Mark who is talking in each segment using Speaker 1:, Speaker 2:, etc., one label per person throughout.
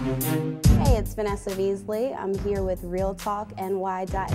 Speaker 1: Hey, it's Vanessa Veasley. I'm here with RealTalkNY.net.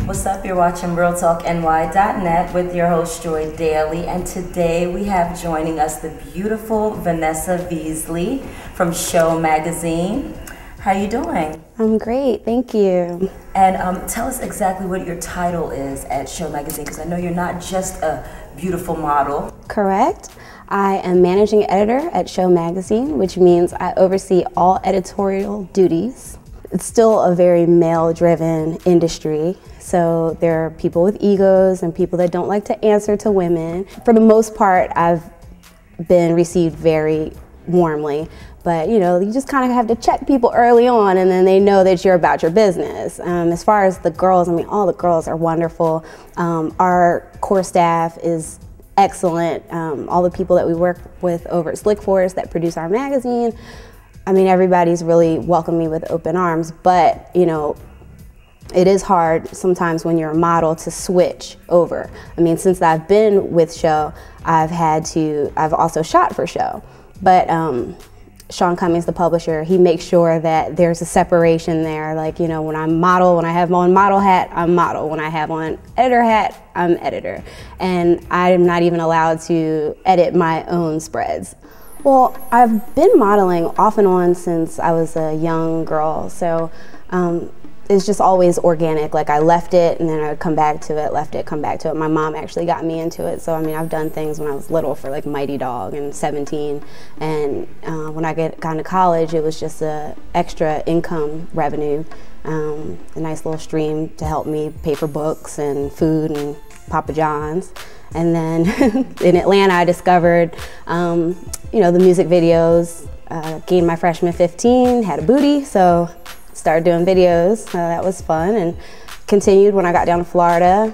Speaker 2: What's up? You're watching RealTalkNY.net with your host Joy Daly, and today we have joining us the beautiful Vanessa Veasley from Show Magazine. How are you doing?
Speaker 1: I'm great, thank you.
Speaker 2: And tell us exactly what your title is at Show Magazine, because I know you're not just a beautiful model.
Speaker 1: Correct. I am managing editor at Show Magazine, which means I oversee all editorial duties. It's still a very male-driven industry, so there are people with egos and people that don't like to answer to women. For the most part, I've been received very warmly, but you know, you just kind of have to check people early on, and then they know that you're about your business. As far as the girls, I mean, all the girls are wonderful. Our core staff is excellent. All the people that we work with over at Slick Force that produce our magazine, I mean, everybody's really welcomed me with open arms, but you know, it is hard sometimes when you're a model to switch over. I mean, since I've been with Show, I've also shot for Show, but Sean Cummings, the publisher, he makes sure that there's a separation there. Like, you know, when I'm model, when I have on model hat, I'm model. When I have on editor hat, I'm editor. And I'm not even allowed to edit my own spreads. Well, I've been modeling off and on since I was a young girl, so it's just always organic. Like, I left it and then I would come back to it, left it, come back to it. My mom actually got me into it, so I mean, I've done things when I was little for like Mighty Dog and 17, and when I got into college, it was just a extra income revenue, a nice little stream to help me pay for books and food and Papa John's. And then in Atlanta, I discovered, you know, the music videos. Gained my freshman 15, had a booty, so started doing videos. That was fun, and continued when I got down to Florida,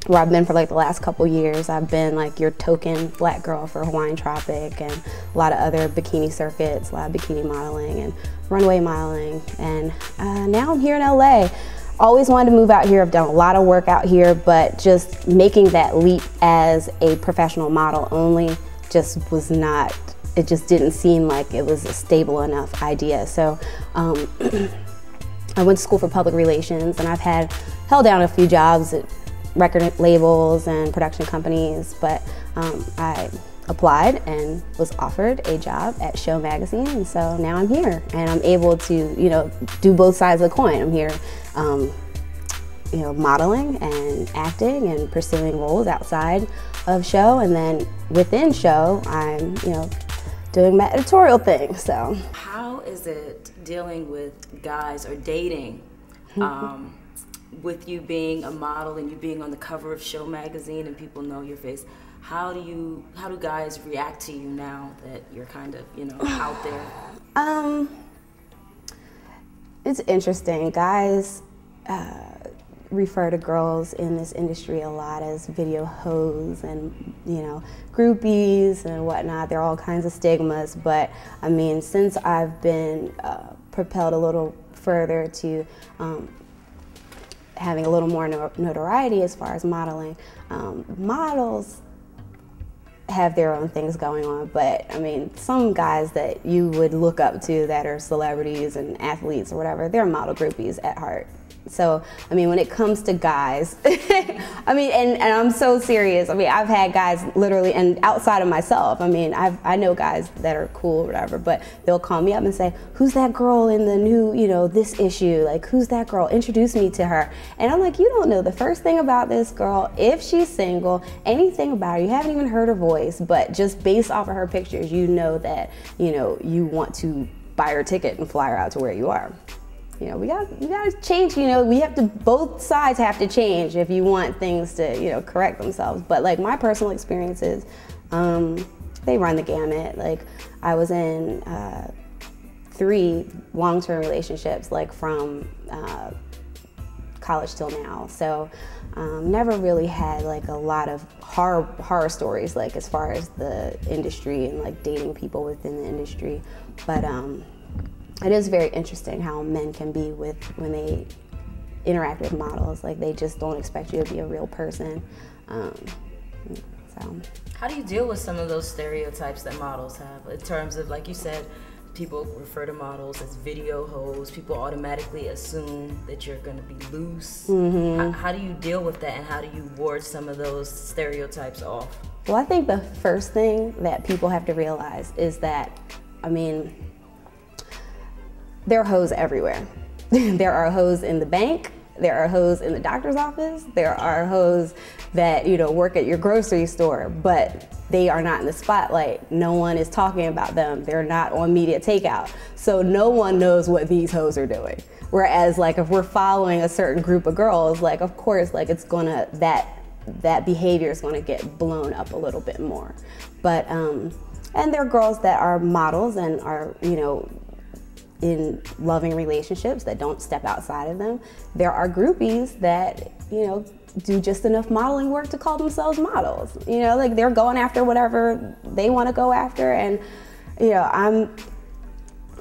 Speaker 1: where I've been for like the last couple years. I've been like your token black girl for Hawaiian Tropic and a lot of other bikini circuits, a lot of bikini modeling and runway modeling. And now I'm here in LA. Always wanted to move out here. I've done a lot of work out here, but just making that leap as a professional model only just was not, it just didn't seem like it was a stable enough idea. So I went to school for public relations, and I've held down a few jobs at record labels and production companies, but I applied and was offered a job at Show Magazine, and so now I'm here and I'm able to, you know, do both sides of the coin. I'm here, you know, modeling and acting and pursuing roles outside of Show, and then within Show, I'm, you know, doing my editorial thing. So
Speaker 2: how is it dealing with guys or dating with you being a model and you being on the cover of Show Magazine and people know your face? How do guys react to you now that you're kind of, you know, out there?
Speaker 1: It's interesting. Guys refer to girls in this industry a lot as video hoes and, you know, groupies and whatnot. There are all kinds of stigmas, but I mean, since I've been propelled a little further to having a little more notoriety as far as modeling, models have their own things going on, but I mean, some guys that you would look up to that are celebrities and athletes or whatever, they're model groupies at heart. So, I mean, when it comes to guys, I mean, and I'm so serious. I mean, I've had guys literally, and outside of myself, I mean, I know guys that are cool or whatever, but they'll call me up and say, who's that girl in the new, you know, this issue? Like, who's that girl? Introduce me to her. And I'm like, you don't know the first thing about this girl, if she's single, anything about her. You haven't even heard her voice, but just based off of her pictures, you know that, you know, you want to buy her ticket and fly her out to where you are. You know, we gotta change, you know, both sides have to change if you want things to, you know, correct themselves. But like my personal experiences, they run the gamut. Like I was in 3 long-term relationships, like from college till now. So never really had like a lot of horror stories, like as far as the industry and like dating people within the industry. But it is very interesting how men can be when they interact with models. Like, they just don't expect you to be a real person. So.
Speaker 2: How do you deal with some of those stereotypes that models have in terms of, like you said, people refer to models as video hoes, people automatically assume that you're going to be loose. How do you deal with that, and how do you ward some of those stereotypes off?
Speaker 1: Well, I think the first thing that people have to realize is that, I mean, there are hoes everywhere. There are hoes in the bank, there are hoes in the doctor's office, there are hoes that, you know, work at your grocery store, but they are not in the spotlight. No one is talking about them. They're not on media takeout. So no one knows what these hoes are doing. Whereas, like, if we're following a certain group of girls, like, of course, like, it's gonna, that behavior is gonna get blown up a little bit more. But, and there are girls that are models and are, you know, in loving relationships that don't step outside of them. There are groupies that, you know, do just enough modeling work to call themselves models. You know, like, they're going after whatever they want to go after. And, you know,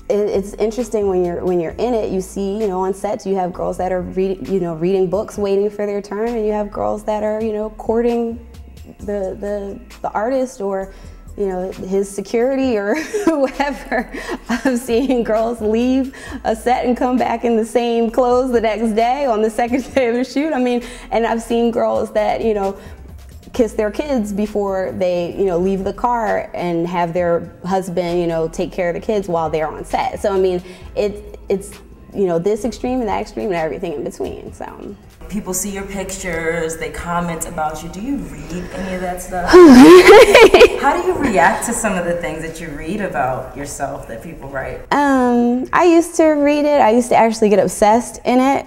Speaker 1: it's interesting when you're in it. You see, you know, on sets you have girls that are reading books waiting for their turn, and you have girls that are, you know, courting the artist, or, you know, his security or whoever. I've seen girls leave a set and come back in the same clothes the next day on the second day of the shoot. I mean, and I've seen girls that, you know, kiss their kids before they, you know, leave the car, and have their husband, you know, take care of the kids while they're on set. So, I mean, it's, you know, this extreme and that extreme and everything in between, so.
Speaker 2: People see your pictures, they comment about you. Do you read any of that stuff? How do you react to some of the things that you read about yourself that people write?
Speaker 1: I used to read it. I used to actually get obsessed in it.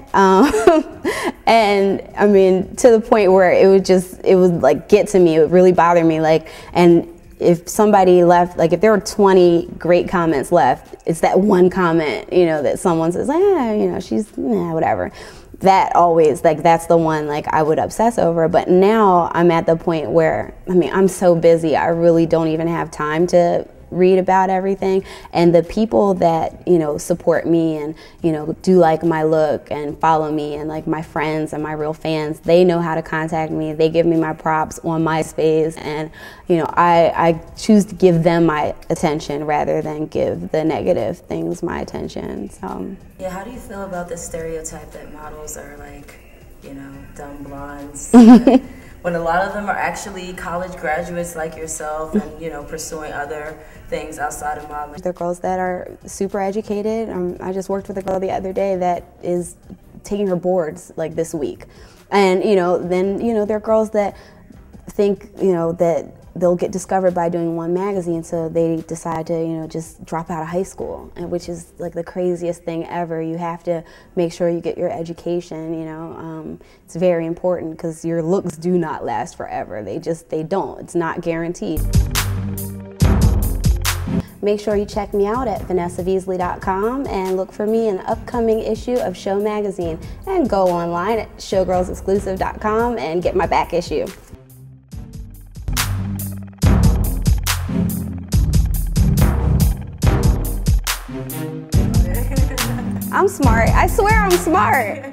Speaker 1: And I mean, to the point where it would like get to me. It would really bother me. Like, and if somebody left, like if there were 20 great comments left, it's that one comment, you know, that someone says, you know, she's, whatever. That always, like, that's the one, like, I would obsess over. But now I'm at the point where, I mean, I'm so busy, I really don't even have time to read about everything. And the people that, you know, support me and, you know, do like my look and follow me, and like my friends and my real fans, they know how to contact me. They give me my props on MySpace, and, you know, I choose to give them my attention rather than give the negative things my attention. So
Speaker 2: yeah, how do you feel about the stereotype that models are, like, you know, dumb blondes? When a lot of them are actually college graduates like yourself, and, you know, pursuing other things outside of modeling.
Speaker 1: There are girls that are super educated. I just worked with a girl the other day that is taking her boards, like, this week. And, you know, then, you know, there are girls that think, you know, that they'll get discovered by doing one magazine, so they decide to, you know, just drop out of high school, and which is like the craziest thing ever. You have to make sure you get your education, you know. It's very important, because your looks do not last forever. They don't. It's not guaranteed. Make sure you check me out at VanessaVeasley.com and look for me in an upcoming issue of Show Magazine, and go online at showgirlsexclusive.com and get my back issue. I'm smart. I swear I'm smart.